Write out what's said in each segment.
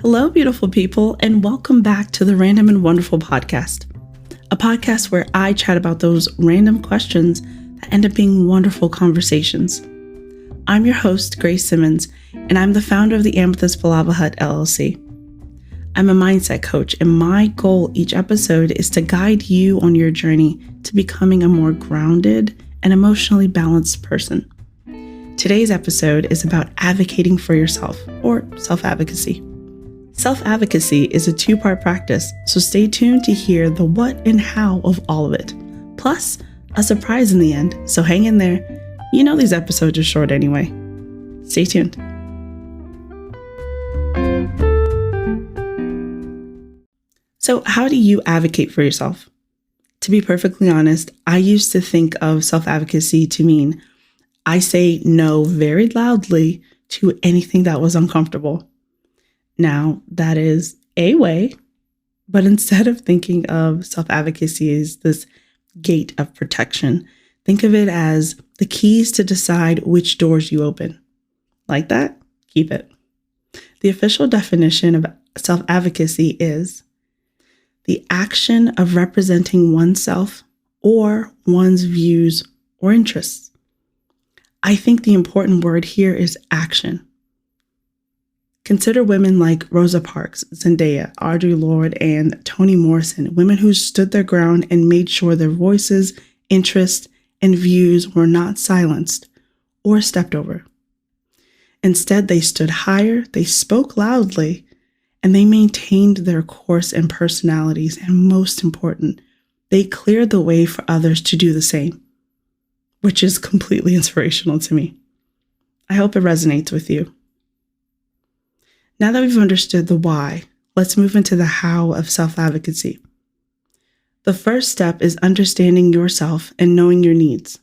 Hello, beautiful people, and welcome back to the Random and Wonderful podcast, a podcast where I chat about those random questions that end up being wonderful conversations. I'm your host, Grace Simmons, and I'm the founder of the Amethyst Palava Hut, LLC. I'm a mindset coach, and my goal each episode is to guide you on your journey to becoming a more grounded and emotionally balanced person. Today's episode is about advocating for yourself, or self-advocacy. Self-advocacy is a two-part practice, so stay tuned to hear the what and how of all of it. Plus, a surprise in the end, so hang in there. You know these episodes are short anyway. Stay tuned. So, how do you advocate for yourself? To be perfectly honest, I used to think of self-advocacy to mean I say no very loudly to anything that was uncomfortable. Now, that is a way, but instead of thinking of self-advocacy as this gate of protection, think of it as the keys to decide which doors you open. Like that? Keep it. The official definition of self-advocacy is the action of representing oneself or one's views or interests. I think the important word here is action. Consider women like Rosa Parks, Zendaya, Audre Lorde, and Toni Morrison, women who stood their ground and made sure their voices, interests, and views were not silenced or stepped over. Instead, they stood higher, they spoke loudly, and they maintained their course and personalities, and most important, they cleared the way for others to do the same, which is completely inspirational to me. I hope it resonates with you. Now that we've understood the why, let's move into the how of self-advocacy. The first step is understanding yourself and knowing your needs.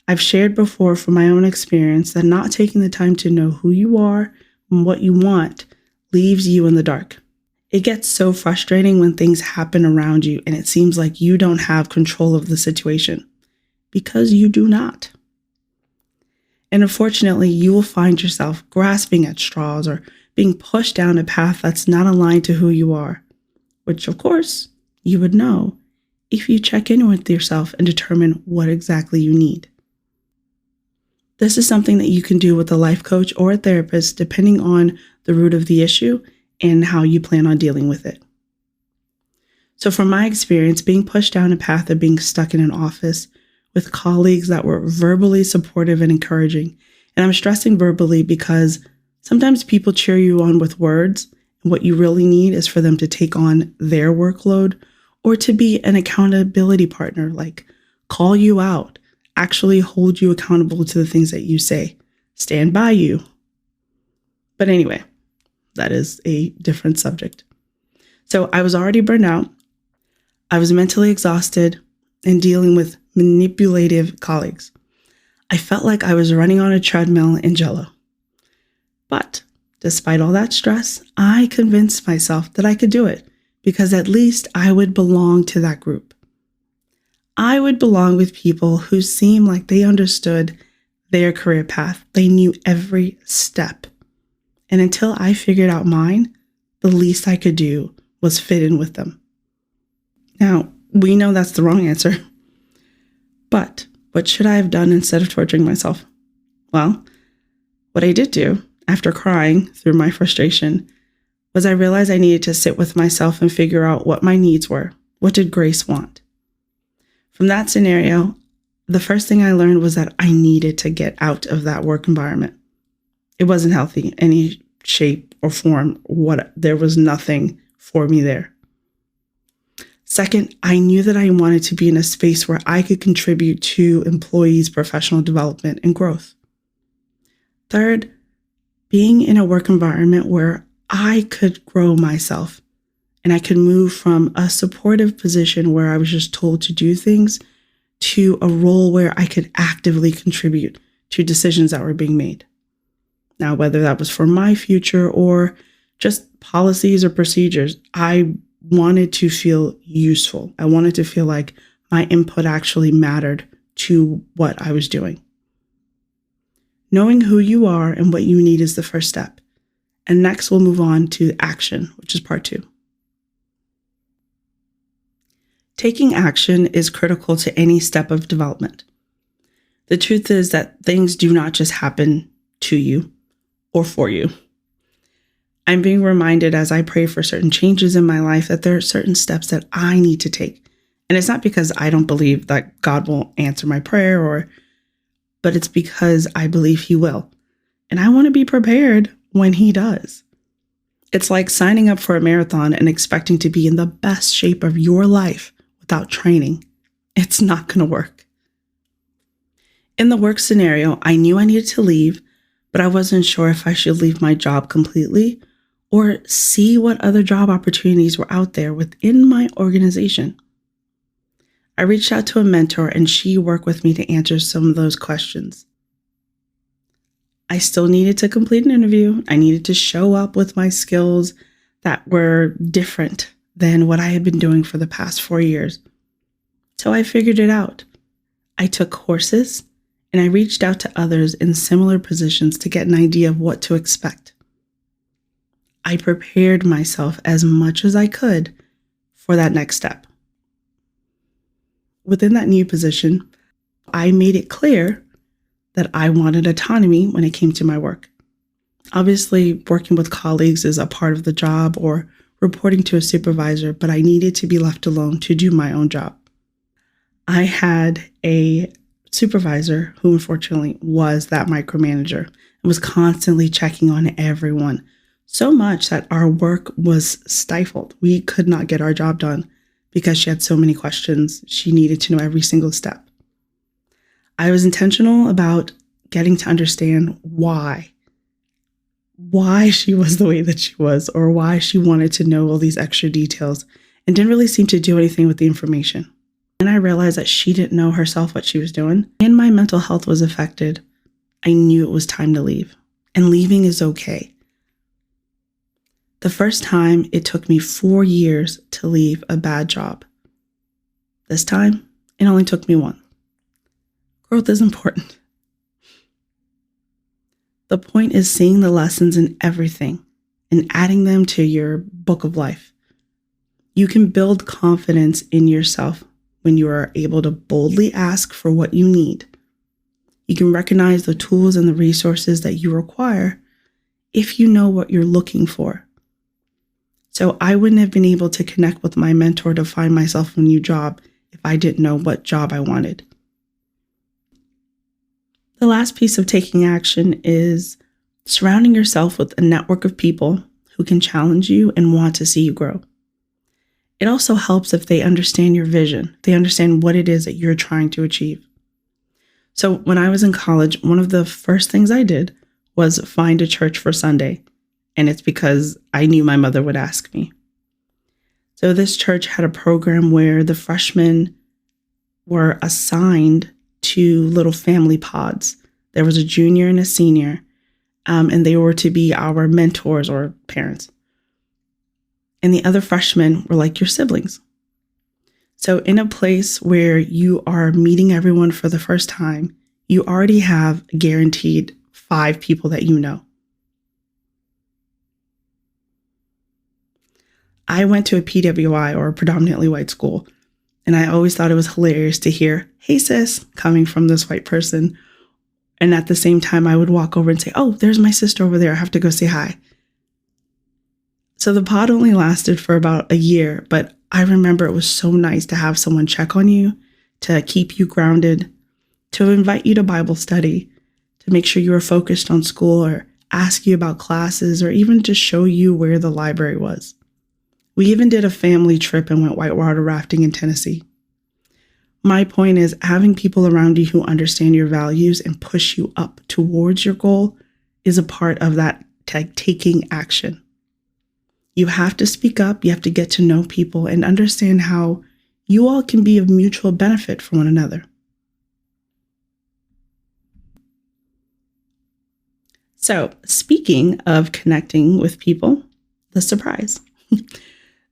I've shared before from my own experience that not taking the time to know who you are and what you want leaves you in the dark. It gets so frustrating when things happen around you and it seems like you don't have control of the situation, because you do not. And unfortunately, you will find yourself grasping at straws or being pushed down a path that's not aligned to who you are, which of course you would know if you check in with yourself and determine what exactly you need. This is something that you can do with a life coach or a therapist, depending on the root of the issue and how you plan on dealing with it. So from my experience, being pushed down a path of being stuck in an office with colleagues that were verbally supportive and encouraging, and I'm stressing verbally because sometimes people cheer you on with words, and what you really need is for them to take on their workload or to be an accountability partner, like call you out, actually hold you accountable to the things that you say, stand by you. But anyway, that is a different subject. So I was already burned out. I was mentally exhausted and dealing with manipulative colleagues. I felt like I was running on a treadmill in Jell-O. But despite all that stress, I convinced myself that I could do it because at least I would belong to that group. I would belong with people who seemed like they understood their career path. They knew every step. And until I figured out mine, the least I could do was fit in with them. Now, we know that's the wrong answer. But what should I have done instead of torturing myself? Well, what I did do, after crying through my frustration, was I realized I needed to sit with myself and figure out what my needs were. What did Grace want? From that scenario, the first thing I learned was that I needed to get out of that work environment. It wasn't healthy, any shape or form. There was nothing for me there. Second, I knew that I wanted to be in a space where I could contribute to employees' professional development and growth. Third, being in a work environment where I could grow myself and I could move from a supportive position where I was just told to do things to a role where I could actively contribute to decisions that were being made. Now, whether that was for my future or just policies or procedures, I wanted to feel useful. I wanted to feel like my input actually mattered to what I was doing. Knowing who you are and what you need is the first step. And next, we'll move on to action, which is part 2. Taking action is critical to any step of development. The truth is that things do not just happen to you or for you. I'm being reminded as I pray for certain changes in my life that there are certain steps that I need to take. And it's not because I don't believe that God will answer my prayer, but it's because I believe He will. And I want to be prepared when He does. It's like signing up for a marathon and expecting to be in the best shape of your life without training. It's not going to work. In the work scenario, I knew I needed to leave, but I wasn't sure if I should leave my job completely or see what other job opportunities were out there within my organization. I reached out to a mentor and she worked with me to answer some of those questions. I still needed to complete an interview. I needed to show up with my skills that were different than what I had been doing for the past 4 years. So I figured it out. I took courses and I reached out to others in similar positions to get an idea of what to expect. I prepared myself as much as I could for that next step. Within that new position, I made it clear that I wanted autonomy when it came to my work. Obviously, working with colleagues is a part of the job or reporting to a supervisor, but I needed to be left alone to do my own job. I had a supervisor who unfortunately was that micromanager and was constantly checking on everyone, so much that our work was stifled. We could not get our job done because she had so many questions. She needed to know every single step. I was intentional about getting to understand why she was the way that she was, or why she wanted to know all these extra details and didn't really seem to do anything with the information. And I realized that she didn't know herself what she was doing, and my mental health was affected. I knew it was time to leave, and leaving is okay. The first time, it took me 4 years to leave a bad job. This time, it only took me 1. Growth is important. The point is seeing the lessons in everything and adding them to your book of life. You can build confidence in yourself when you are able to boldly ask for what you need. You can recognize the tools and the resources that you require if you know what you're looking for. So I wouldn't have been able to connect with my mentor to find myself a new job if I didn't know what job I wanted. The last piece of taking action is surrounding yourself with a network of people who can challenge you and want to see you grow. It also helps if they understand your vision. They understand what it is that you're trying to achieve. So when I was in college, one of the first things I did was find a church for Sunday. And it's because I knew my mother would ask me. So this church had a program where the freshmen were assigned to little family pods. There was a junior and a senior, and they were to be our mentors or parents. And the other freshmen were like your siblings. So in a place where you are meeting everyone for the first time, you already have guaranteed 5 people that you know. I went to a PWI, or a predominantly white school, and I always thought it was hilarious to hear, "Hey sis," coming from this white person. And at the same time, I would walk over and say, "Oh, there's my sister over there. I have to go say hi." So the pod only lasted for about a year, but I remember it was so nice to have someone check on you, to keep you grounded, to invite you to Bible study, to make sure you were focused on school, or ask you about classes, or even to show you where the library was. We even did a family trip and went whitewater rafting in Tennessee. My point is, having people around you who understand your values and push you up towards your goal is a part of that taking action. You have to speak up, you have to get to know people and understand how you all can be of mutual benefit for one another. So, speaking of connecting with people, the surprise.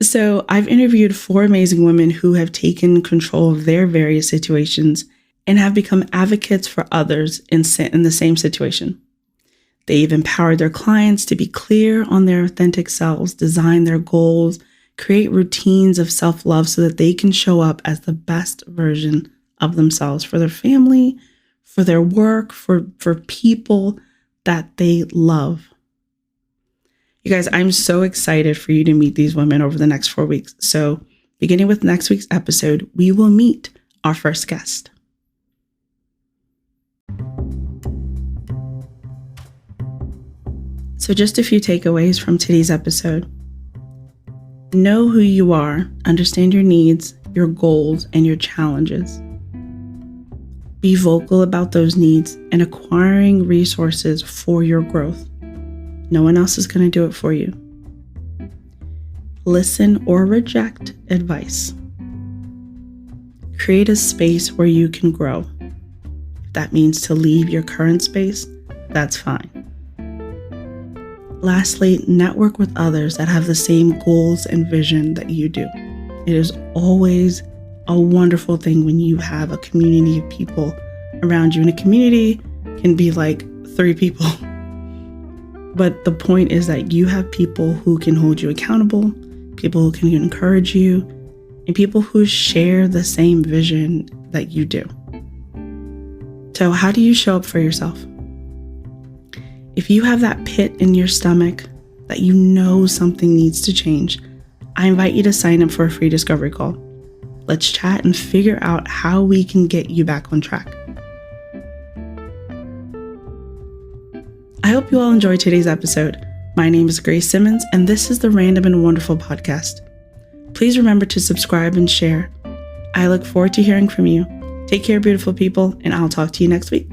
So I've interviewed 4 amazing women who have taken control of their various situations and have become advocates for others in the same situation. They've empowered their clients to be clear on their authentic selves, design their goals, create routines of self-love so that they can show up as the best version of themselves for their family, for their work, for people that they love. You guys, I'm so excited for you to meet these women over the next 4 weeks. So beginning with next week's episode, we will meet our first guest. So just a few takeaways from today's episode. Know who you are, understand your needs, your goals, and your challenges. Be vocal about those needs and acquiring resources for your growth. No one else is going to do it for you. Listen or reject advice. Create a space where you can grow. If that means to leave your current space, that's fine. Lastly, network with others that have the same goals and vision that you do. It is always a wonderful thing when you have a community of people around you. And a community can be like 3 people. But the point is that you have people who can hold you accountable, people who can encourage you, and people who share the same vision that you do. So how do you show up for yourself? If you have that pit in your stomach that you know something needs to change, I invite you to sign up for a free discovery call. Let's chat and figure out how we can get you back on track. I hope you all enjoyed today's episode. My name is Grace Simmons, and this is the Random and Wonderful podcast. Please remember to subscribe and share. I look forward to hearing from you. Take care, beautiful people, and I'll talk to you next week.